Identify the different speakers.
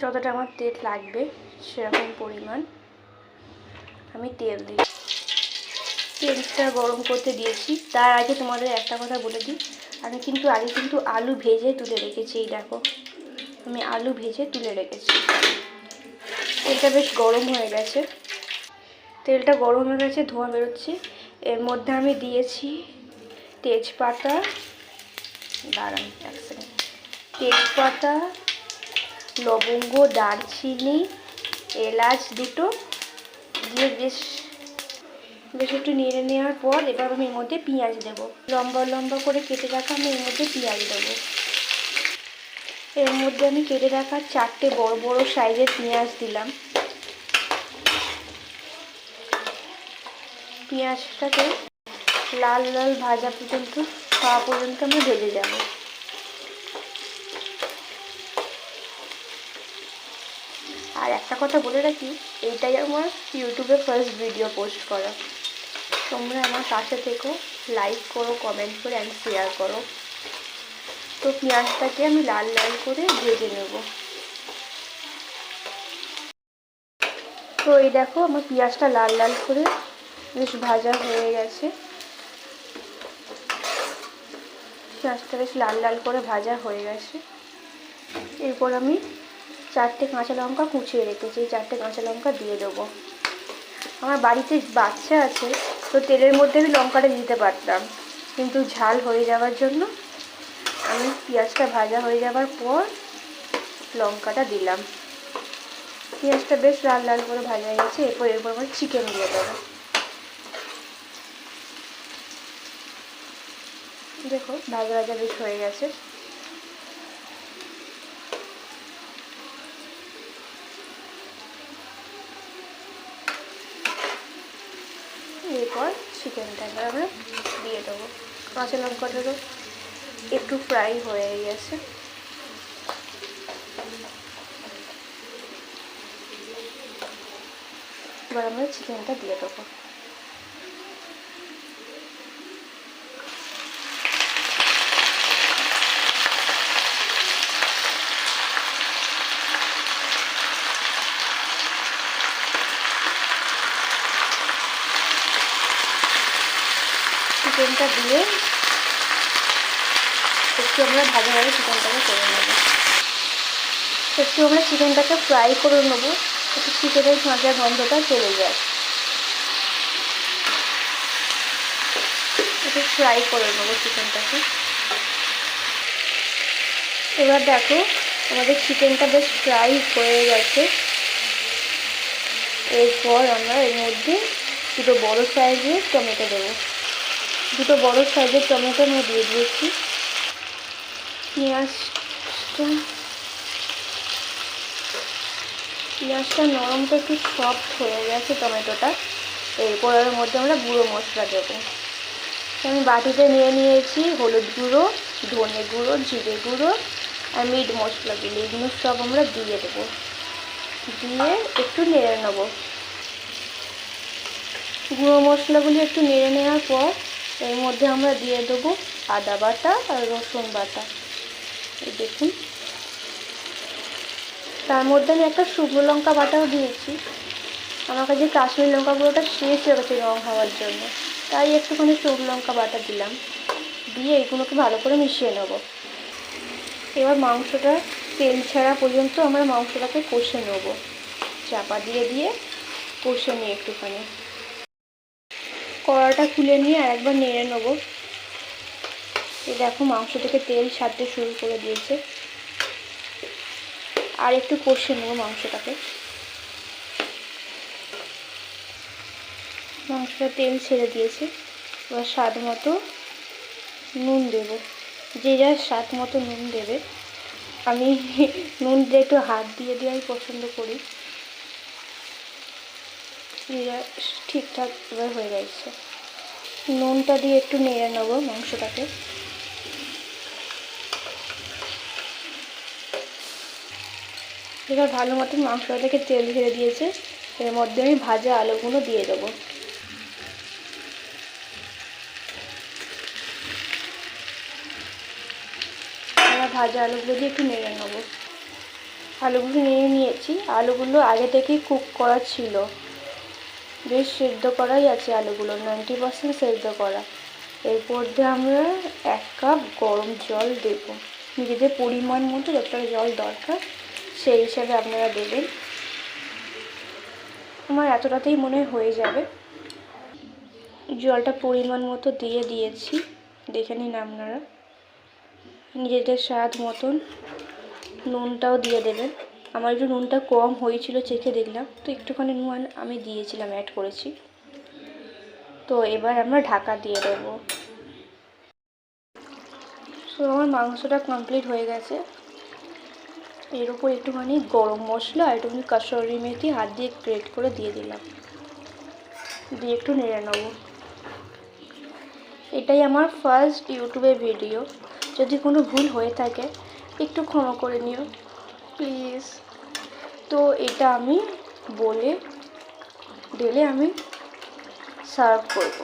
Speaker 1: যতটা আমার তেল লাগবে সেরকম পরিমাণ আমি তেল দিই। তেলটা গরম করতে দিয়েছি। তার আগে তোমাদের একটা কথা বলে দিই, আমি কিন্তু আগে আলু ভেজে তুলে রেখেছি। এই দেখো, আমি আলু ভেজে তুলে রেখেছি। তেলটা বেশ গরম হয়ে গেছে, তেলটা গরম হয়ে গেছে, ধোঁয়া বেরোচ্ছে। এর মধ্যে আমি দিয়েছি তেজপাতা, দাঁড়ান এক সেকেন্ড, তেজপাতা, লবঙ্গ, দারচিনি, এলাচ দুটো দিয়ে বেশ একটু নেড়ে নেওয়ার পর এবার আমি এর মধ্যে পেঁয়াজ দেবো। লম্বা লম্বা করে কেটে রাখা আমি এর মধ্যে পেঁয়াজ দেবো। এর মধ্যে আমি কেটে রাখা 4টে বড় বড় সাইজের পেঁয়াজ দিলাম। পেঁয়াজটাকে লাল লাল ভাজা পর্যন্ত, খাওয়া পর্যন্ত আমি ভেজে যাব। আর একটা কথা বলে রাখি, এইটাই আমার ইউটিউবে ফার্স্ট ভিডিও পোস্ট করা। তোমরা আমার পাশে থেকো, লাইক করো, কমেন্ট করে অ্যান্ড শেয়ার করো। তো পেঁয়াজটাকে আমি লাল লাল করে ভেজে নেব। তো এই দেখো, আমার পেঁয়াজটা লাল লাল করে বেশ ভাজা হয়ে গেছে। পেঁয়াজটা বেশ লাল লাল করে ভাজা হয়ে গেছে। এরপর আমি 4টে কাঁচা লঙ্কা কুচিয়ে রেখেছি, 4টে কাঁচা লঙ্কা দিয়ে দেবো। আমার বাড়িতে বাচ্চা আছে, তো তেলের মধ্যে আমি লঙ্কাটা দিতে পারতাম, কিন্তু ঝাল হয়ে যাওয়ার জন্য আমি পেঁয়াজটা ভাজা হয়ে যাওয়ার পর লঙ্কাটা দিলাম। পেঁয়াজটা বেশ লাল লাল করে ভাজা হয়ে গেছে। এরপর আমার চিকেন দিয়ে দেবো। দেখো, ভাজা ভাজা বেশ হয়ে গেছে। এরপর চিকেনটা আমরা দিয়ে দেবো। কাঁচা লঙ্কাটারও একটু ফ্রাই হয়ে গেছে। এবার আমরা চিকেনটা দিয়ে দেবো। চিকেনটা দিয়ে একটু আমরা ভাজা ভাজা চিকেনটাকে করে নেবো। একটু আমরা চিকেনটাকে ফ্রাই করে নেবো, একটু চিকেনের কাঁচা গন্ধটা চলে যায়। একটু ফ্রাই করে নেবো চিকেনটাকে। এবার দেখো, আমাদের চিকেনটা বেশ ফ্রাই হয়ে গেছে। এরপর আমরা এর মধ্যে দুটো বড় সাইজের টমেটো দেবো। দুটো বড় সাইজের টমেটো আমি দিয়ে দিয়েছি। পেঁয়াজটা নরম তো একটু সফট হয়ে গেছে টমেটোটা। এরপর এর মধ্যে আমরা গুঁড়ো মশলা দেবো। আমি বাটিতে নিয়ে নিয়েছি হলুদ গুঁড়ো, ধনে গুঁড়ো, জিরে গুঁড়ো আর মিট মশলাগুলো, এগুলো সব আমরা দিয়ে দেবো। দিয়ে একটু নেড়ে নেবো। গুঁড়ো মশলাগুলি একটু নেড়ে নেওয়ার পর এর মধ্যে আমরা দিয়ে দেবো আদা বাটা আর রসুন বাটা। এই দেখুন, তার মধ্যে আমি একটা শুকনো লঙ্কা বাটাও দিয়েছি। আমার কাছে কাশ্মীরি লঙ্কা গুঁড়োটা শেষ হয়ে গেছে রঙ হওয়ার জন্য, তাই একটুখানি শুকনো লঙ্কা বাটা দিলাম। দিয়ে এগুলোকে ভালো করে মিশিয়ে নেব। এবার মাংসটা তেল ছাড়া পর্যন্ত আমরা মাংসটাকে কষে নেব। চাপা দিয়ে দিয়ে কষে নিয়ে একটুখানি কড়াটা খুলে নিয়ে আর একবার নেড়ে নেব। এই দেখো, মাংস থেকে তেল ছাড়তে শুরু করে দিয়েছে। আর একটু কষে নেব মাংসটাকে। মাংসটা তেল ছেড়ে দিয়েছে। এবার স্বাদ মতো নুন দেব। যে যার স্বাদ মতো নুন দেবে। আমি নুন দিয়ে একটু হাত দিয়ে দেওয়াই পছন্দ করি। ঠিকঠাক এবার হয়ে গেছে। নুনটা দিয়ে একটু নেড়ে নেবো মাংসটাকে। এবার ভালো মতন মাংসটা থেকে তেল ছেড়ে দিয়েছে। এর মধ্যে আমি ভাজা আলুগুলো দিয়ে দেবো। ভাজা আলুগুলো দিয়ে একটু নেড়ে নেবো। আলুগুলো নিয়ে নিয়েছি। আলুগুলো আগে থেকেই কুক করা ছিল, বেশ সেদ্ধ করাই আছে আলুগুলো, 90% সেদ্ধ করা। এরপর দিয়ে আমরা 1 কাপ গরম জল দেব, নিজেদের পরিমাণ মতো যতটা জল দরকার সেই হিসাবে আপনারা দেবেন। আমার এতটাতেই মনে হয়ে যাবে। জলটা পরিমাণ মতো দিয়ে দিয়েছি, দেখে নিন আপনারা। নিজেদের স্বাদ মতন নুনটাও দিয়ে দেবেন। আমার একটু নুনটা কম হয়েছিল, চেখে দেখলাম, তো একটুখানি নুন আমি দিয়েছিলাম, অ্যাড করেছি। তো এবার আমরা ঢাকা দিয়ে দেবো। তো আমার মাংসটা কমপ্লিট হয়ে গেছে। এর উপর একটুখানি গরম মশলা আর একটুখানি কাসুরি মেথি হাত দিয়ে গ্রেট করে দিয়ে দিলাম, দিয়ে একটু নেড়ে নেব। এটাই আমার ফার্স্ট ইউটিউবে ভিডিও, যদি কোনো ভুল হয়ে থাকে একটু ক্ষমা করে নিও প্লিজ। তো এটা আমি বলে ঢেলে আমি সার্ভ করব।